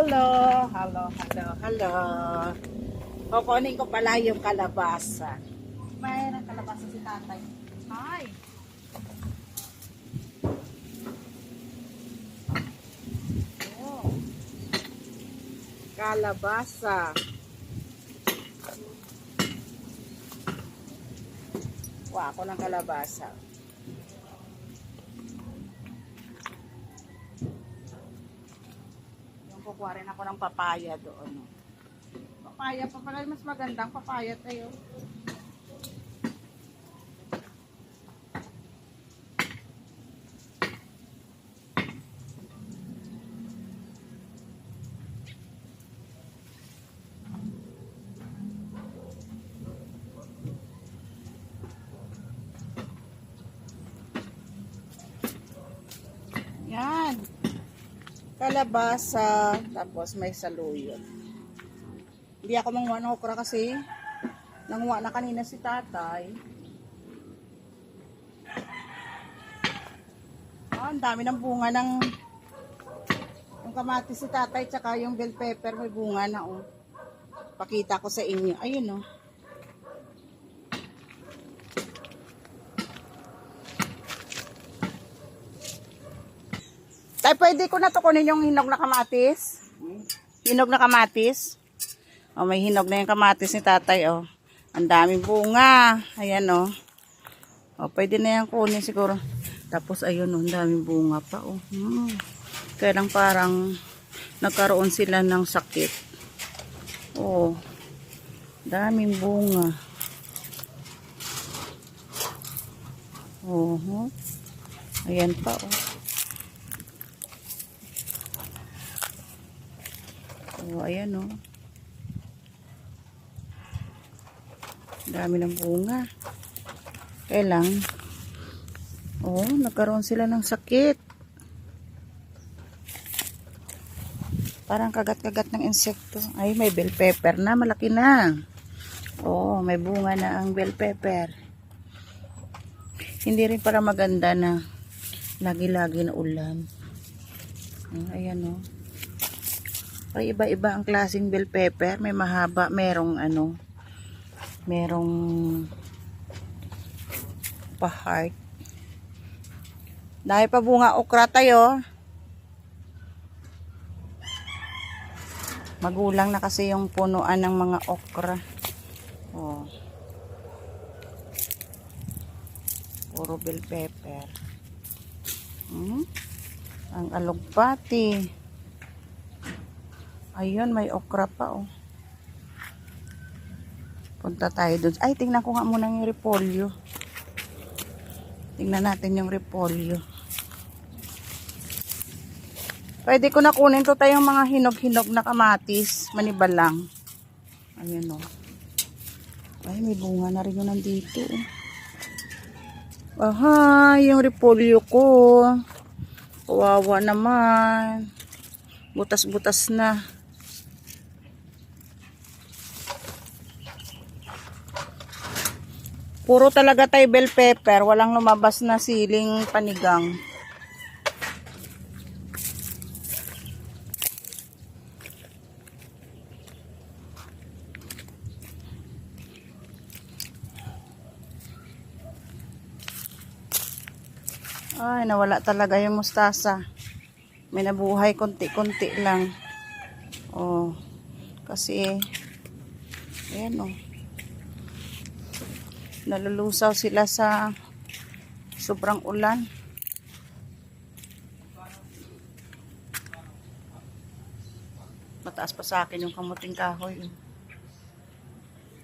Hello, hello, hello, hello. Kukunin ko pala yung kalabasa. Mayroon kalabasa si tatay. Hi. Oh. Kalabasa. Kuha ako ng kalabasa. Kukuha rin ako ng papaya doon. Papaya pa pala, mas magandang papaya tayo. Yan. Kalabasa, tapos may saluyot. Hindi ako manguha ng okra kasi nanguha na kanina si tatay. Ang dami ng bunga ng yung kamatis si tatay, tsaka yung bell pepper may bunga na oh. Pakita ko sa inyo. Ayun oh. Tay, pwede ko na to kunin yung hinog na kamatis? Hinog na kamatis? O, may hinog na yung kamatis ni tatay, o. Ang daming bunga. Ayan, o. O, pwede na yan kunin siguro. Tapos, ayun, o. Ang daming bunga pa, o. Kaya lang parang nagkaroon sila ng sakit. O. Daming bunga. O. Ayan pa, o. Oh, ayan oh. Dami ng bunga. Kailang oh, nagkaroon sila ng sakit. Parang kagat-kagat ng insekto. Ay, may bell pepper na, malaki na. Oh, may bunga na ang bell pepper. Hindi rin para maganda na lagi-lagi na ulan. Ayan oh. Ay, iba-iba ang klaseng bell pepper. May mahaba, merong merong pa-heart. Dahil pa bunga okra tayo. Magulang na kasi yung punuan ng mga okra. Oh. Puro bell pepper. Ang alugbati. Ayun, may okra pa, oh. Punta tayo dun. Ay, tingnan ko nga muna yung repolyo. Tingnan natin yung repolyo. Pwede ko na kunin to tayong mga hinog-hinog na kamatis. Maniba lang. Ayun, oh. Ay, may bunga na rin yun nandito, oh. Aha, yung repolyo ko. Kawawa naman. Butas-butas na. Puro talaga tayo bell pepper, walang lumabas na siling panigang. Ay, nawala talaga yung mustasa. May nabuhay konti-konti lang. Oh, kasi ayan oh. Nalulusaw sila sa sobrang ulan. Mataas pa sa akin yung kamuting kahoy.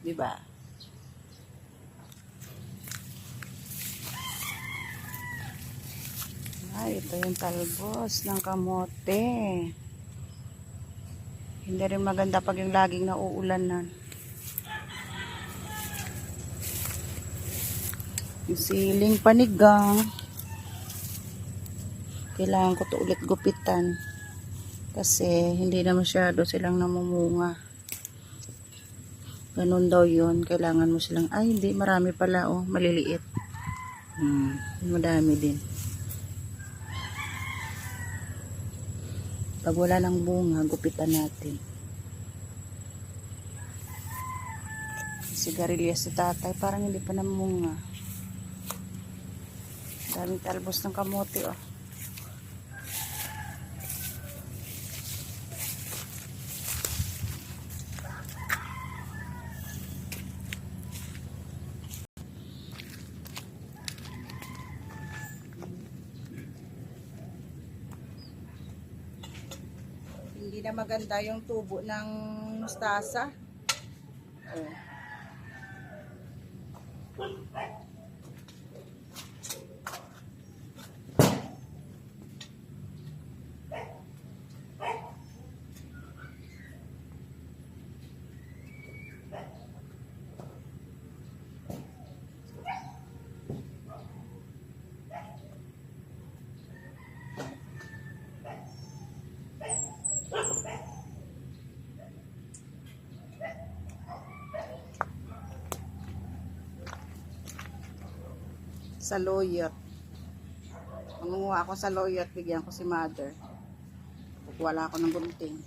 Diba? Ay, ito yung talbos ng kamote. Hindi rin maganda pag yung laging nauulanan. Yung siling panigang. Kailangan ko to ulit gupitan. Kasi hindi na masyado silang namumunga. Ganun daw yun. Kailangan mo silang, ay hindi, marami pala oh, maliliit. Madami din. Pag wala ng bunga, gupitan natin. Sigarilyas si tatay, parang hindi pa namunga. Daming talbos ng kamote, oh. Hindi na maganda yung tubo ng mustasa. Oh. Sa loyot. Mangunguha ako sa loyot, bigyan ko si mother. Wala ako ng gunting.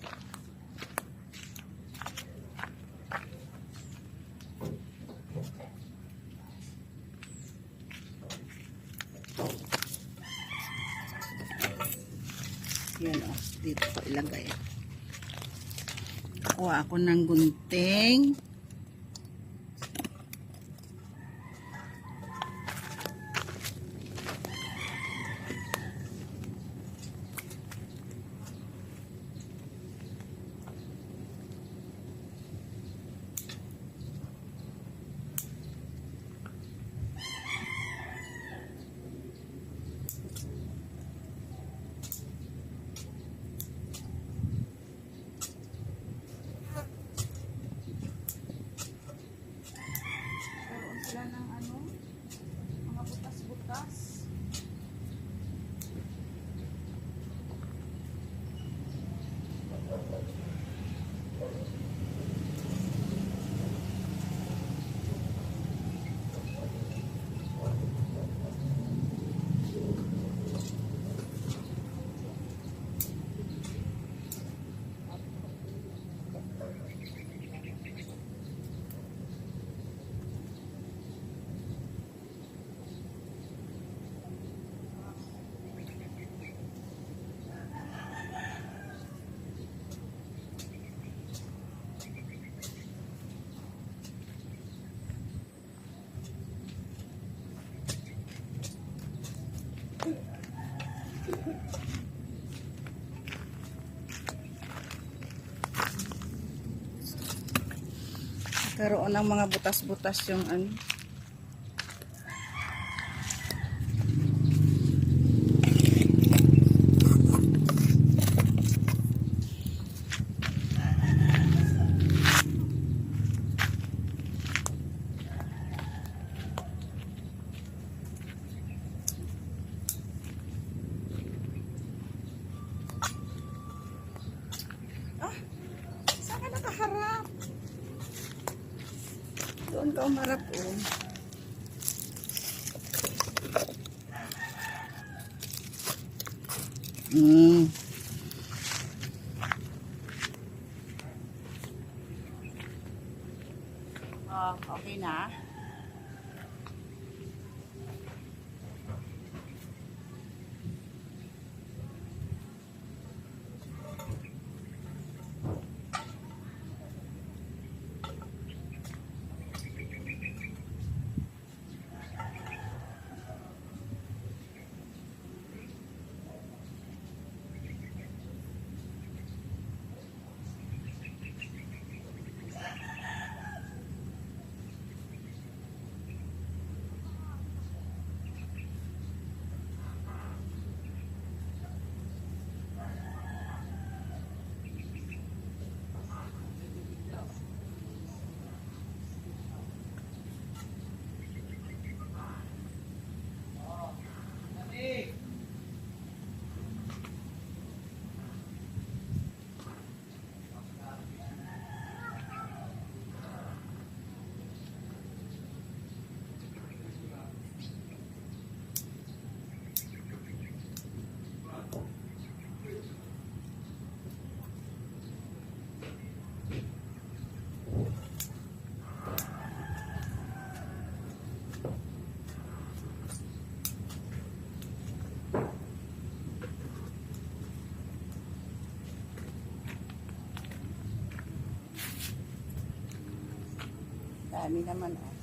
Yan, oh, dito ko ilagay. Kuha ako ng gunting. Sila ng ano, mga butas-butas. Karoon ng mga butas-butas yung ano. Saan ka nakaharap? Doon ka umarap, oh. Oh, okay na. Dami naman, oh.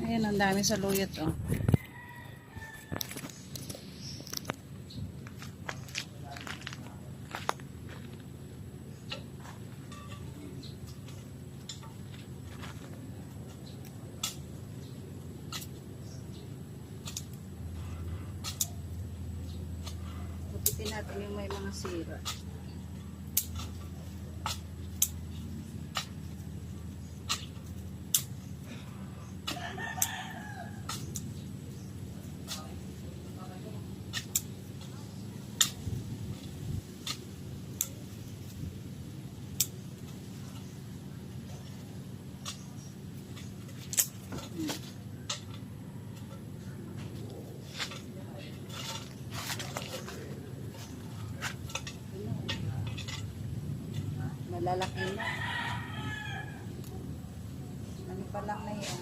Ayan, ang dami sa luyot, oh. Pupitin natin yung may mga sira. Malalaki na. Ano pa lang na yan?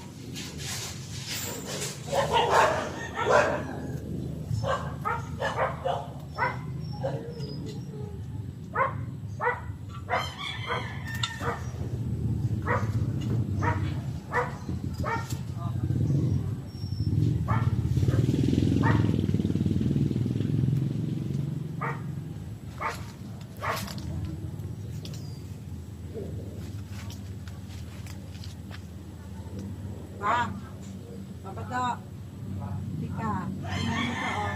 Pa, papato. Tika, tingnan mo to, oh.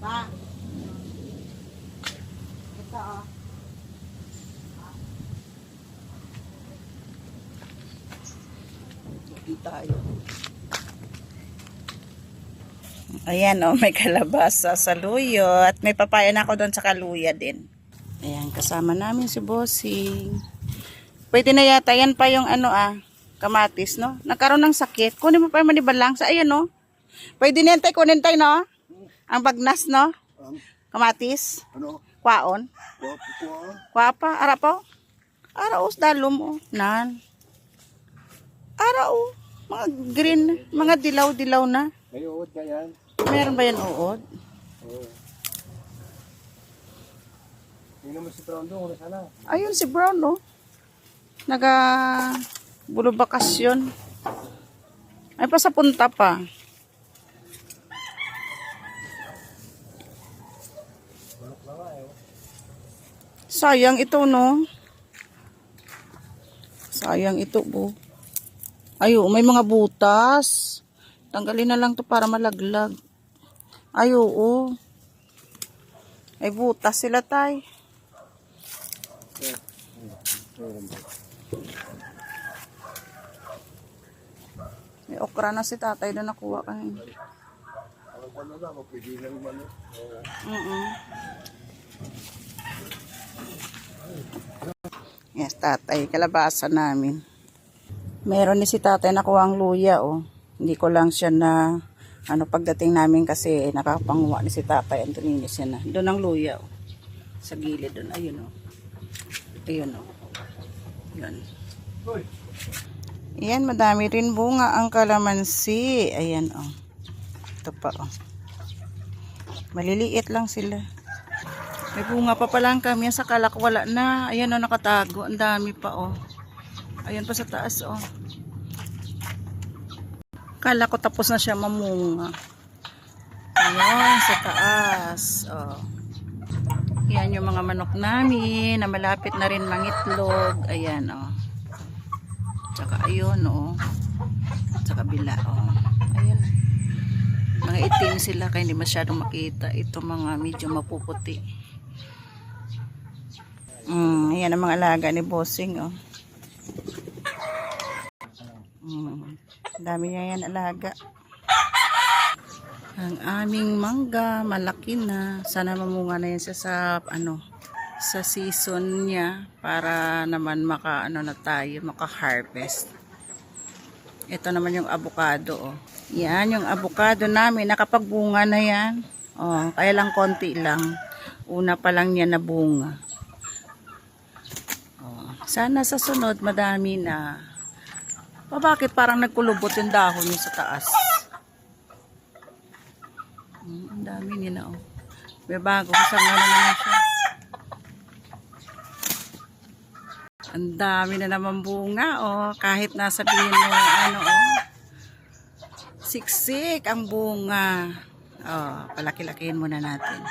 Pa. Ito, oh. Hindi tayo. Ayan, oh, may kalabasa sa luyo. At may papaya na ako doon sa kaluya din. Ayan, kasama namin si Bossing. Pwede na yata, yan pa yung ano, kamatis, no? Nagkaroon ng sakit. Kunin mo pa yung manibalang sa ayan, no? Pwede na yan tayo, kunin tayo, no? Ang bagnas, no? Kamatis. Ano? Kwaon. Kuha. Kwapa. Ara po? Ara o, dalom, o. Nan. Ara o. Mga green, mga dilaw-dilaw na. May uod ka yan? Meron ba yan uod? Oo. Tingnan mo si Brown doon, sana. Ayun si Brown, no? Bulo bakasyon. Ay pa sa punta pa. Sayang ito, no? Sayang ito, bo. Ayo, may mga butas. Tanggalin na lang to para malaglag. Ayo, oh. Ay butas sila, tay. May okra na si tatay na nakuha kanina. Ang ano lang, mapigilan mo ano. Yes, tatay, kalabasa namin. Meron ni si tatay nakuha ang luya, oh. Hindi ko lang siya na, pagdating namin kasi nakapanguha ni si tatay, Antonino siya na. Doon ang luya, oh. Sa gilid doon, ayun, oh. Ayun, oh. Yan. Ayan, madami rin bunga ang kalamansi. Ayan, oh. Ito pa, oh. Maliliit lang sila. May bunga pa lang kami. Sa kalak wala na. Ayan, oh, nakatago. Ang dami pa, oh. Ayan pa sa taas, oh. Kala ko tapos na siya mamunga. Ayan, sa taas, oh. Ayan yung mga manok namin na malapit na rin mangitlog. Ayan, oh. Tsaka ayun, oh. Sa kabila, oh. Ayan. Mga itim sila kaya hindi masyadong makita. Ito mga medyo mapuputi. Ayan ang mga alaga ni Bossing, oh. Dami niya yan alaga. Ang aming mangga, malaki na. Sana mamunga na yan siya sa, sa season niya para naman maka-harvest. Ito naman yung avocado, oh. Yan, yung avocado namin, nakapagbunga na yan. Oh, kaya lang konti lang. Una pa lang niya na bunga. Oh, sana sa sunod, madami na. Bakit parang nagkulubot yung dahon niya sa taas? Ang dami nila, oh. May bagong sanga na naman siya. Ang dami na naman bunga, oh. Kahit nasabihin mo, oh. Siksik ang bunga. Oh, palaki-lakihin muna natin.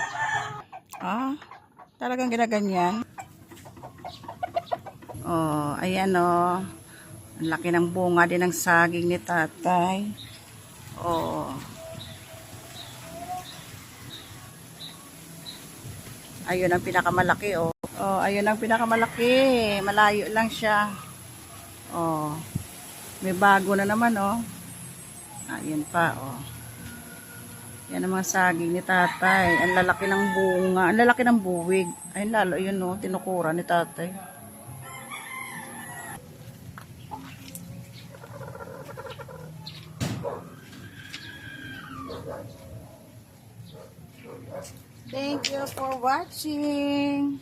Ah, talagang ginaganyan. Oh, ayan, oh. Ang laki ng bunga din ng saging ni tatay. Oh. Ayun ang pinakamalaki, oh. Oh, ayun ang pinakamalaki. Malayo lang siya. Oh. May bago na naman, oh. Ayun pa, oh. Yan ang mga saging ni tatay. Ang lalaki ng bunga. Ang lalaki ng buwig. Ayun lalo, yun, oh. Tinukura ni tatay. Thank you for watching.